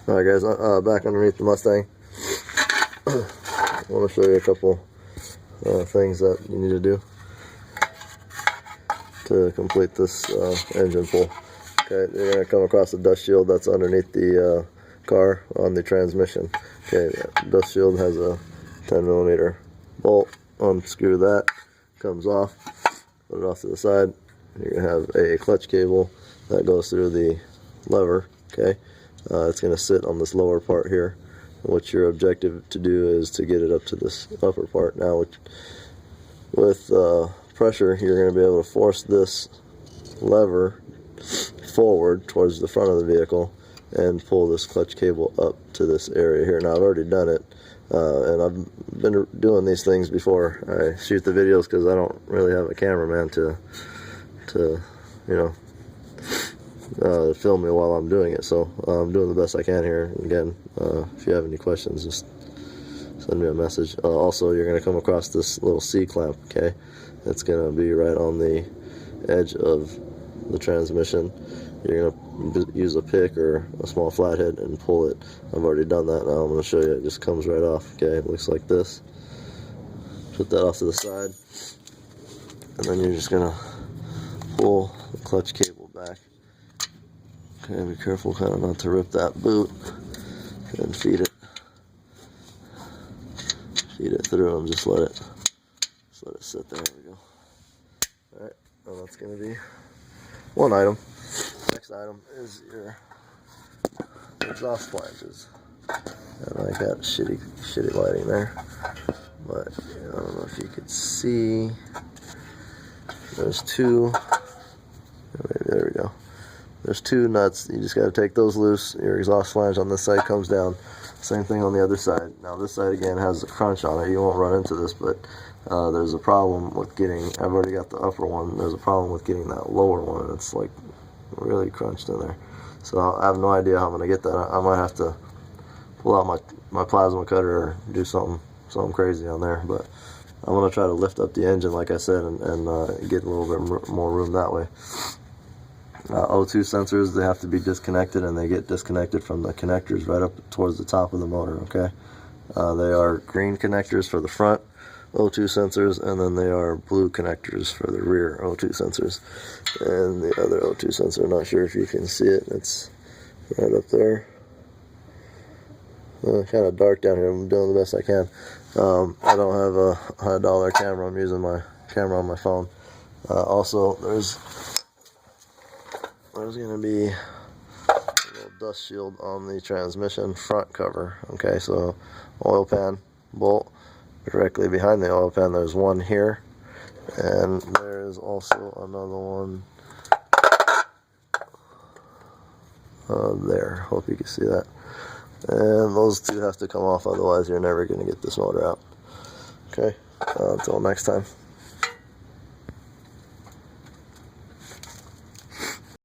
Alright guys, back underneath the Mustang. I want to show you a couple things that you need to do to complete this engine pull. Okay, you're going to come across the dust shield that's underneath the car on the transmission. Okay, the dust shield has a 10mm bolt. Unscrew that, comes off, put it off to the side. You're going to have a clutch cable that goes through the lever. Okay, it's going to sit on this lower part here. What your objective to do is to get it up to this upper part. Now with pressure, you're going to be able to force this lever forward towards the front of the vehicle and pull this clutch cable up to this area here. Now I've already done it, and I've been doing these things before I shoot the videos because I don't really have a cameraman to you know, film me while I'm doing it. So I'm doing the best I can here. And again, if you have any questions, just send me a message. Also, you're going to come across this little C-clamp. Okay, it's going to be right on the edge of the transmission. You're going to use a pick or a small flathead and pull it. I've already done that. Now I'm going to show you. It just comes right off. Okay, it looks like this. Put that off to the side, and then you're just going to pull the clutch cable back. Okay, be careful kind of not to rip that boot, and feed it through and just let it sit there. There we go. Alright, well, that's going to be one item. Next item is your exhaust flanges. And I got shitty lighting there, but I don't know if you could see. There's two. Maybe there we go. There's two nuts. You just got to take those loose. Your exhaust flange on this side comes down. Same thing on the other side. Now this side again has a crunch on it. You won't run into this, but there's a problem with getting. I've already got the upper one. There's a problem with getting that lower one. It's like really crunched in there. So I have no idea how I'm gonna get that. I might have to pull out my plasma cutter or do something crazy on there. But I'm gonna try to lift up the engine, like I said, and get a little bit more room that way. O2 sensors, they have to be disconnected, and they get disconnected from the connectors right up towards the top of the motor. Okay, they are green connectors for the front O2 sensors, and then they are blue connectors for the rear O2 sensors. And the other O2 sensor, I'm not sure if you can see it, it's right up there. Kind of dark down here. I'm doing the best I can. I don't have a $100 camera. I'm using my camera on my phone. Also, there's going to be a little dust shield on the transmission front cover. Okay, so oil pan bolt directly behind the oil pan. There's one here, and there's also another one there. Hope you can see that. And those two have to come off, otherwise you're never going to get this motor out. Okay, until next time.